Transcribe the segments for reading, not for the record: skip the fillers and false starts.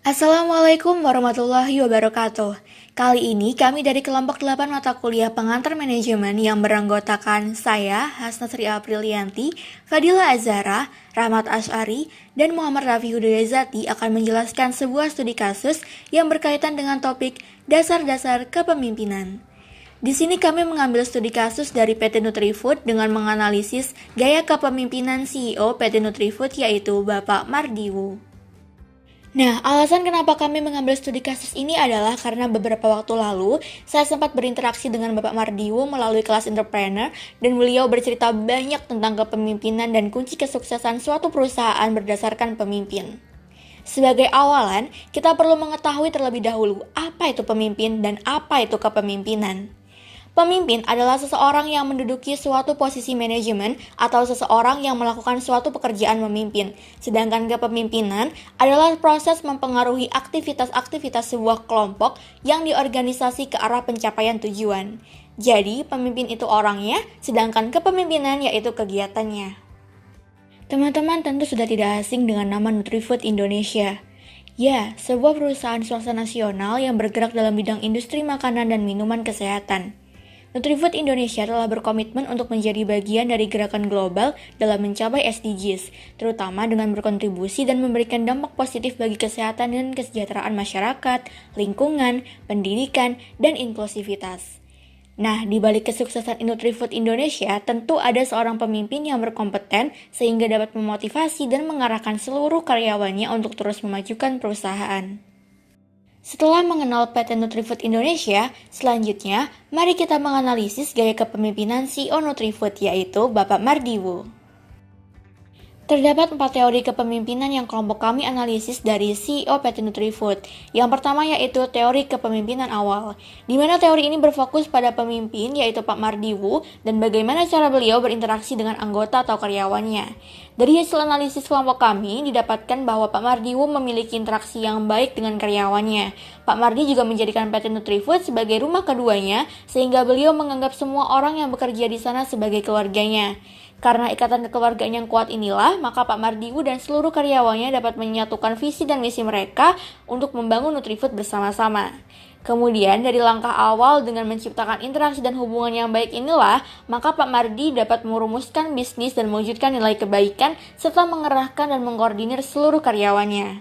Assalamualaikum warahmatullahi wabarakatuh. Kali ini kami dari kelompok 8 mata kuliah pengantar manajemen yang beranggotakan saya, Hasna Sri Aprilianti, Fadila Azhara, Rahmat Asy'ari, dan Muhammad Rafi Hudayazati akan menjelaskan sebuah studi kasus yang berkaitan dengan topik dasar-dasar kepemimpinan. Di sini kami mengambil studi kasus dari PT Nutrifood dengan menganalisis gaya kepemimpinan CEO PT Nutrifood yaitu Bapak Mardiwu. Nah, alasan kenapa kami mengambil studi kasus ini adalah karena beberapa waktu lalu saya sempat berinteraksi dengan Bapak Mardiwu melalui kelas entrepreneur dan beliau bercerita banyak tentang kepemimpinan dan kunci kesuksesan suatu perusahaan berdasarkan pemimpin. Sebagai awalan, kita perlu mengetahui terlebih dahulu apa itu pemimpin dan apa itu kepemimpinan. Pemimpin adalah seseorang yang menduduki suatu posisi manajemen atau seseorang yang melakukan suatu pekerjaan memimpin. Sedangkan kepemimpinan adalah proses mempengaruhi aktivitas-aktivitas sebuah kelompok yang diorganisasi ke arah pencapaian tujuan. Jadi, pemimpin itu orangnya, sedangkan kepemimpinan yaitu kegiatannya. Teman-teman tentu sudah tidak asing dengan nama Nutrifood Indonesia. Ya, sebuah perusahaan swasta nasional yang bergerak dalam bidang industri makanan dan minuman kesehatan. Nutrifood Indonesia telah berkomitmen untuk menjadi bagian dari gerakan global dalam mencapai SDGs, terutama dengan berkontribusi dan memberikan dampak positif bagi kesehatan dan kesejahteraan masyarakat, lingkungan, pendidikan, dan inklusivitas. Nah, di balik kesuksesan Nutrifood Indonesia, tentu ada seorang pemimpin yang berkompeten sehingga dapat memotivasi dan mengarahkan seluruh karyawannya untuk terus memajukan perusahaan. Setelah mengenal PT Nutrifood Indonesia, selanjutnya mari kita menganalisis gaya kepemimpinan CEO Nutrifood yaitu Bapak Mardiwu. Terdapat 4 teori kepemimpinan yang kelompok kami analisis dari CEO PT Nutrifood. Yang pertama yaitu teori kepemimpinan awal, di mana teori ini berfokus pada pemimpin yaitu Pak Mardiwu dan bagaimana cara beliau berinteraksi dengan anggota atau karyawannya. Dari hasil analisis kelompok kami, didapatkan bahwa Pak Mardiwu memiliki interaksi yang baik dengan karyawannya. Pak Mardi juga menjadikan PT Nutrifood sebagai rumah keduanya, sehingga beliau menganggap semua orang yang bekerja di sana sebagai keluarganya. Karena ikatan kekeluargaan yang kuat inilah, maka Pak Mardiwu dan seluruh karyawannya dapat menyatukan visi dan misi mereka untuk membangun Nutrifood bersama-sama. Kemudian dari langkah awal dengan menciptakan interaksi dan hubungan yang baik inilah, maka Pak Mardi dapat merumuskan bisnis dan mewujudkan nilai kebaikan serta mengerahkan dan mengkoordinir seluruh karyawannya.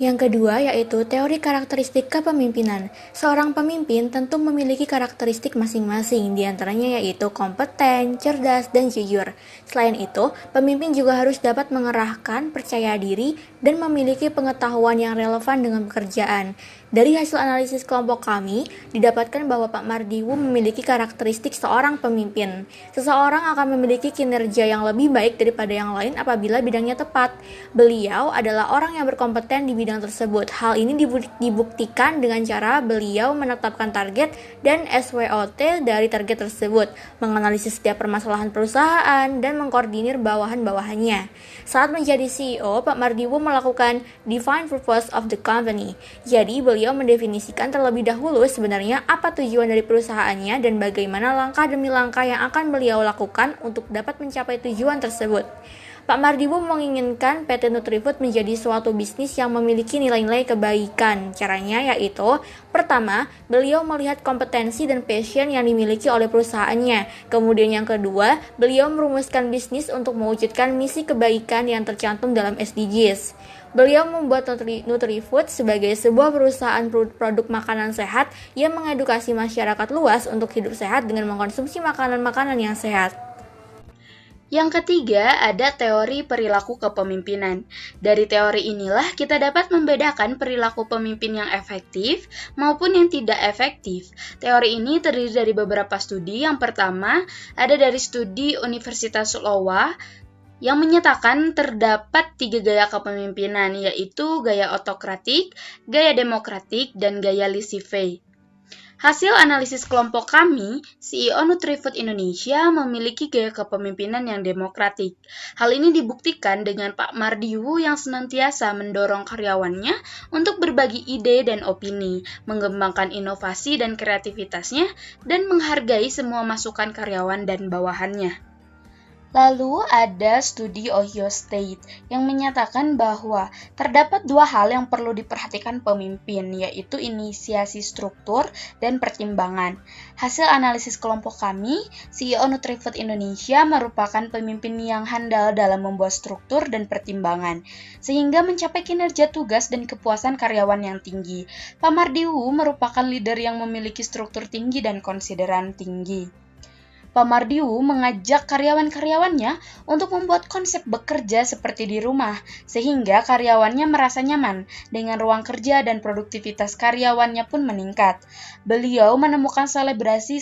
Yang kedua yaitu teori karakteristik kepemimpinan. Seorang pemimpin tentu memiliki karakteristik masing-masing, diantaranya yaitu kompeten, cerdas, dan jujur. Selain itu, pemimpin juga harus dapat mengerahkan, percaya diri, dan memiliki pengetahuan yang relevan dengan pekerjaan. Dari hasil analisis kelompok kami, didapatkan bahwa Pak Mardiwu memiliki karakteristik seorang pemimpin. Seseorang akan memiliki kinerja yang lebih baik daripada yang lain apabila bidangnya tepat. Beliau adalah orang yang berkompeten di bidang tersebut. Hal ini dibuktikan dengan cara beliau menetapkan target dan SWOT dari target tersebut, menganalisis setiap permasalahan perusahaan, dan mengkoordinir bawahan-bawahannya. Saat menjadi CEO, Pak Mardiwu melakukan define purpose of the company. Jadi, beliau mendefinisikan terlebih dahulu sebenarnya apa tujuan dari perusahaannya dan bagaimana langkah demi langkah yang akan beliau lakukan untuk dapat mencapai tujuan tersebut. Pak Mardiwu menginginkan PT Nutrifood menjadi suatu bisnis yang memiliki nilai-nilai kebaikan. Caranya yaitu, pertama, beliau melihat kompetensi dan passion yang dimiliki oleh perusahaannya. Kemudian yang kedua, beliau merumuskan bisnis untuk mewujudkan misi kebaikan yang tercantum dalam SDGs. Beliau membuat Nutrifood sebagai sebuah perusahaan produk makanan sehat yang mengedukasi masyarakat luas untuk hidup sehat dengan mengkonsumsi makanan-makanan yang sehat. Yang ketiga, ada teori perilaku kepemimpinan. Dari teori inilah kita dapat membedakan perilaku pemimpin yang efektif maupun yang tidak efektif. Teori ini terdiri dari beberapa studi. Yang pertama, ada dari studi Universitas Iowa yang menyatakan terdapat 3 gaya kepemimpinan, yaitu gaya otokratik, gaya demokratik, dan gaya laissez-faire. Hasil analisis kelompok kami, CEO Nutrifood Indonesia memiliki gaya kepemimpinan yang demokratik. Hal ini dibuktikan dengan Pak Mardiwu yang senantiasa mendorong karyawannya untuk berbagi ide dan opini, mengembangkan inovasi dan kreativitasnya, dan menghargai semua masukan karyawan dan bawahannya. Lalu ada studi Ohio State yang menyatakan bahwa terdapat dua hal yang perlu diperhatikan pemimpin, yaitu inisiasi struktur dan pertimbangan. Hasil analisis kelompok kami, CEO Nutrifood Indonesia merupakan pemimpin yang handal dalam membuat struktur dan pertimbangan, sehingga mencapai kinerja tugas dan kepuasan karyawan yang tinggi. Pak Mardiwu merupakan leader yang memiliki struktur tinggi dan konsideran tinggi. Pak Mardiwu mengajak karyawan-karyawannya untuk membuat konsep bekerja seperti di rumah, sehingga karyawannya merasa nyaman dengan ruang kerja dan produktivitas karyawannya pun meningkat. Beliau menemukan selebrasi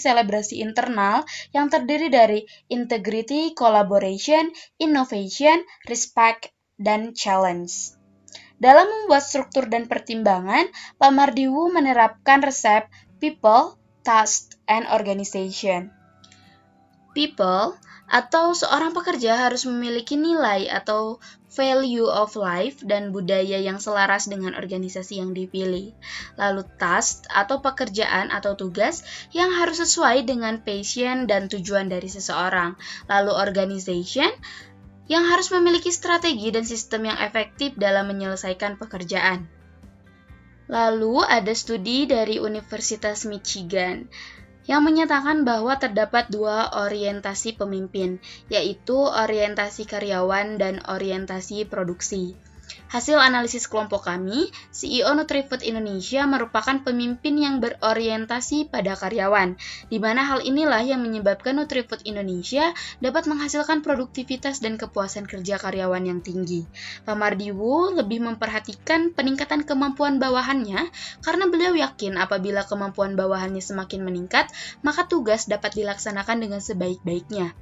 internal yang terdiri dari integrity, collaboration, innovation, respect, dan challenge. Dalam membuat struktur dan pertimbangan, Pak Mardiwu menerapkan resep people, task, and organization. People atau seorang pekerja harus memiliki nilai atau value of life dan budaya yang selaras dengan organisasi yang dipilih. Lalu task atau pekerjaan atau tugas yang harus sesuai dengan passion dan tujuan dari seseorang. Lalu organization yang harus memiliki strategi dan sistem yang efektif dalam menyelesaikan pekerjaan. Lalu ada studi dari Universitas Michigan yang menyatakan bahwa terdapat dua orientasi pemimpin, yaitu orientasi karyawan dan orientasi produksi. Hasil analisis kelompok kami, CEO Nutrifood Indonesia merupakan pemimpin yang berorientasi pada karyawan, di mana hal inilah yang menyebabkan Nutrifood Indonesia dapat menghasilkan produktivitas dan kepuasan kerja karyawan yang tinggi. Pak Mardiwu lebih memperhatikan peningkatan kemampuan bawahannya, karena beliau yakin apabila kemampuan bawahannya semakin meningkat, maka tugas dapat dilaksanakan dengan sebaik-baiknya.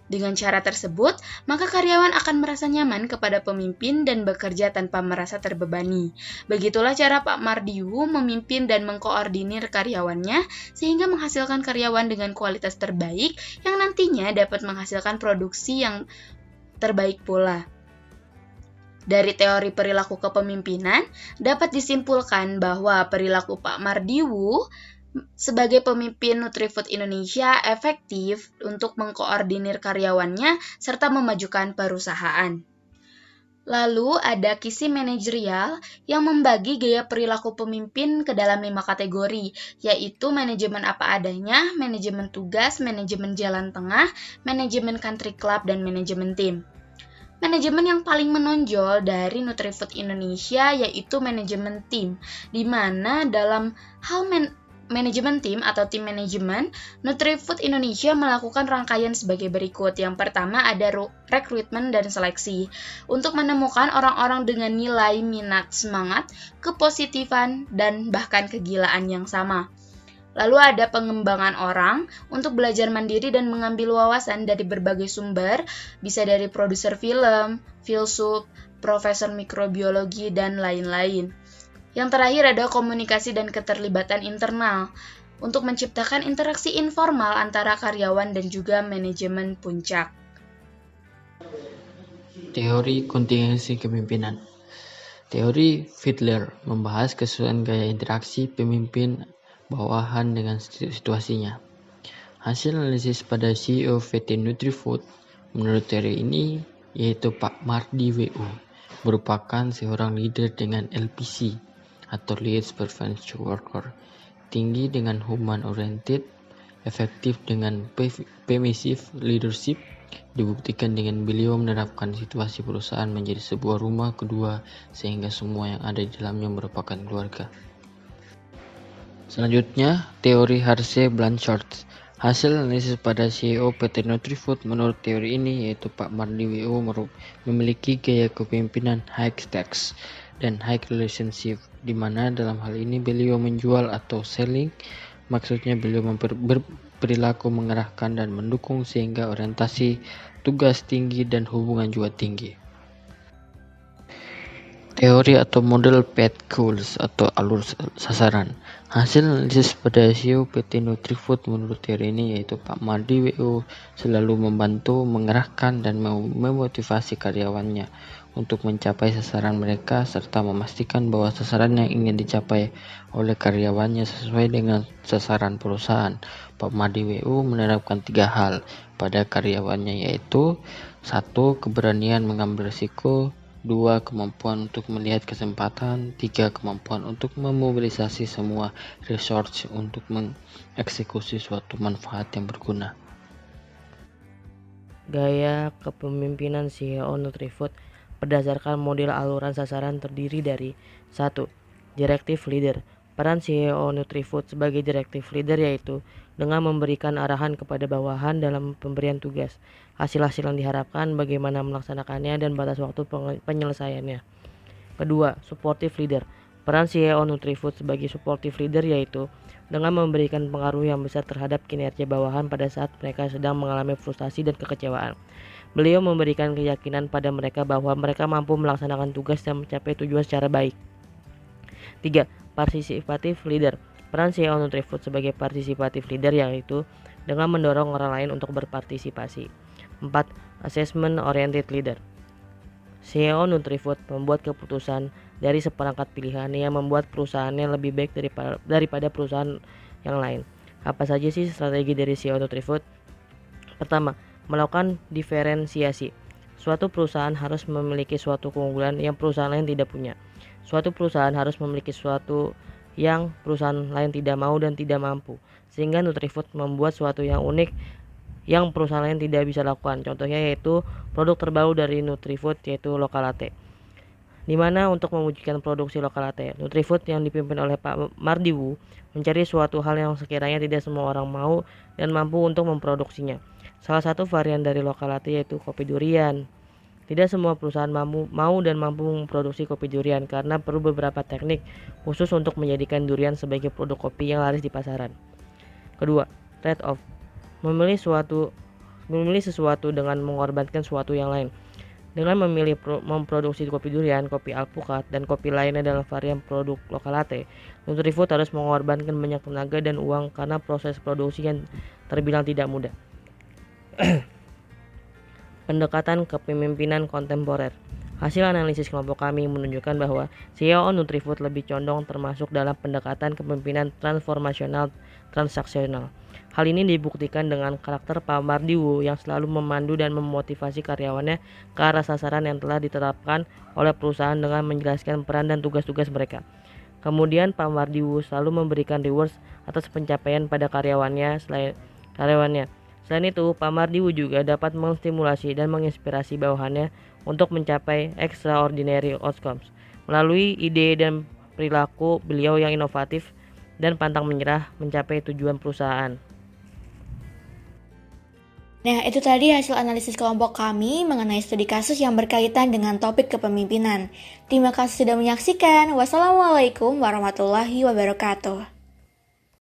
Dengan cara tersebut, maka karyawan akan merasa nyaman kepada pemimpin dan bekerja tanpa merasa terbebani. Begitulah cara Pak Mardiwu memimpin dan mengkoordinir karyawannya sehingga menghasilkan karyawan dengan kualitas terbaik yang nantinya dapat menghasilkan produksi yang terbaik pula. Dari teori perilaku kepemimpinan, dapat disimpulkan bahwa perilaku Pak Mardiwu sebagai pemimpin Nutrifood Indonesia efektif untuk mengkoordinir karyawannya serta memajukan perusahaan. Lalu ada kisi manajerial yang membagi gaya perilaku pemimpin ke dalam 5 kategori, yaitu manajemen apa adanya, manajemen tugas, manajemen jalan tengah, manajemen country club, dan manajemen tim. Manajemen yang paling menonjol dari Nutrifood Indonesia yaitu manajemen tim, di mana dalam hal manajemen tim atau tim manajemen, Nutrifood Indonesia melakukan rangkaian sebagai berikut. Yang pertama ada rekrutmen dan seleksi untuk menemukan orang-orang dengan nilai, minat, semangat, kepositifan, dan bahkan kegilaan yang sama. Lalu ada pengembangan orang untuk belajar mandiri dan mengambil wawasan dari berbagai sumber, bisa dari produser film, filsuf, profesor mikrobiologi, dan lain-lain. Yang terakhir ada komunikasi dan keterlibatan internal untuk menciptakan interaksi informal antara karyawan dan juga manajemen puncak. Teori kontingensi kepemimpinan. Teori Fiedler membahas kesesuaian gaya interaksi pemimpin bawahan dengan situasinya. Hasil analisis pada CEO PT Nutrifood menurut teori ini yaitu Pak Mardiwu merupakan seorang leader dengan LPC atau Leads Preferential Worker, tinggi dengan human oriented, efektif dengan permissive leadership, dibuktikan dengan beliau menerapkan situasi perusahaan menjadi sebuah rumah kedua sehingga semua yang ada di dalamnya merupakan keluarga. Selanjutnya, teori Harshey-Blanchard. Hasil analisis pada CEO PT Nutrifood menurut teori ini yaitu Pak Mardiwu memiliki gaya kepemimpinan high stakes dan high relationship, di mana dalam hal ini beliau menjual atau selling, maksudnya beliau berperilaku mengarahkan dan mendukung sehingga orientasi tugas tinggi dan hubungan juga tinggi. Teori atau model path goals atau alur sasaran. Hasil analisis pada CEO PT Nutrifood menurut teori ini yaitu Pak Mardiwu selalu membantu, mengarahkan, dan memotivasi karyawannya untuk mencapai sasaran mereka serta memastikan bahwa sasaran yang ingin dicapai oleh karyawannya sesuai dengan sasaran perusahaan. Pak Mardi WU menerapkan 3 hal pada karyawannya, yaitu 1. Keberanian mengambil risiko, 2. Kemampuan untuk melihat kesempatan, 3. Kemampuan untuk memobilisasi semua resource untuk mengeksekusi suatu manfaat yang berguna. Gaya kepemimpinan CEO Nutrifood berdasarkan model aluran sasaran terdiri dari 1. Directive Leader. Peran CEO Nutrifood sebagai Directive Leader yaitu dengan memberikan arahan kepada bawahan dalam pemberian tugas, hasil-hasil yang diharapkan, bagaimana melaksanakannya, dan batas waktu penyelesaiannya. Kedua, Supportive Leader. Peran CEO Nutrifood sebagai Supportive Leader yaitu dengan memberikan pengaruh yang besar terhadap kinerja bawahan pada saat mereka sedang mengalami frustasi dan kekecewaan. Beliau memberikan keyakinan pada mereka bahwa mereka mampu melaksanakan tugas dan mencapai tujuan secara baik. 3. Participative Leader. Peran CEO Nutrifood sebagai Participative Leader yaitu dengan mendorong orang lain untuk berpartisipasi. 4. Assessment Oriented Leader. CEO Nutrifood membuat keputusan dari seperangkat pilihan yang membuat perusahaannya lebih baik daripada perusahaan yang lain. Apa saja sih strategi dari CEO Nutrifood? Pertama, melakukan diferensiasi. Suatu perusahaan harus memiliki suatu keunggulan yang perusahaan lain tidak punya. Suatu perusahaan harus memiliki suatu yang perusahaan lain tidak mau dan tidak mampu. Sehingga Nutrifood membuat suatu yang unik yang perusahaan lain tidak bisa lakukan. Contohnya yaitu produk terbaru dari Nutrifood yaitu Lokalate. Di mana untuk mewujudkan produksi Lokalate, Nutrifood yang dipimpin oleh Pak Mardi WU mencari suatu hal yang sekiranya tidak semua orang mau dan mampu untuk memproduksinya. Salah satu varian dari Lokalate yaitu kopi durian. Tidak semua perusahaan mau dan mampu memproduksi kopi durian karena perlu beberapa teknik khusus untuk menjadikan durian sebagai produk kopi yang laris di pasaran. Kedua, trade-off. Memilih sesuatu dengan mengorbankan sesuatu yang lain. Dengan memilih memproduksi kopi durian, kopi alpukat, dan kopi lainnya dalam varian produk Lokalate, Nutrifood harus mengorbankan banyak tenaga dan uang karena proses produksi yang terbilang tidak mudah. Pendekatan kepemimpinan kontemporer. Hasil analisis kelompok kami menunjukkan bahwa CEO Nutrifood lebih condong termasuk dalam pendekatan kepemimpinan transformasional transaksional. Hal ini dibuktikan dengan karakter Pak Mardi WU yang selalu memandu dan memotivasi karyawannya ke arah sasaran yang telah ditetapkan oleh perusahaan dengan menjelaskan peran dan tugas-tugas mereka. Kemudian Pak Mardi WU selalu memberikan rewards atas pencapaian pada karyawannya. Selain itu, Pak Mardi WU juga dapat menstimulasi dan menginspirasi bawahannya untuk mencapai extraordinary outcomes melalui ide dan perilaku beliau yang inovatif dan pantang menyerah mencapai tujuan perusahaan. Nah, itu tadi hasil analisis kelompok kami mengenai studi kasus yang berkaitan dengan topik kepemimpinan. Terima kasih sudah menyaksikan. Wassalamualaikum warahmatullahi wabarakatuh.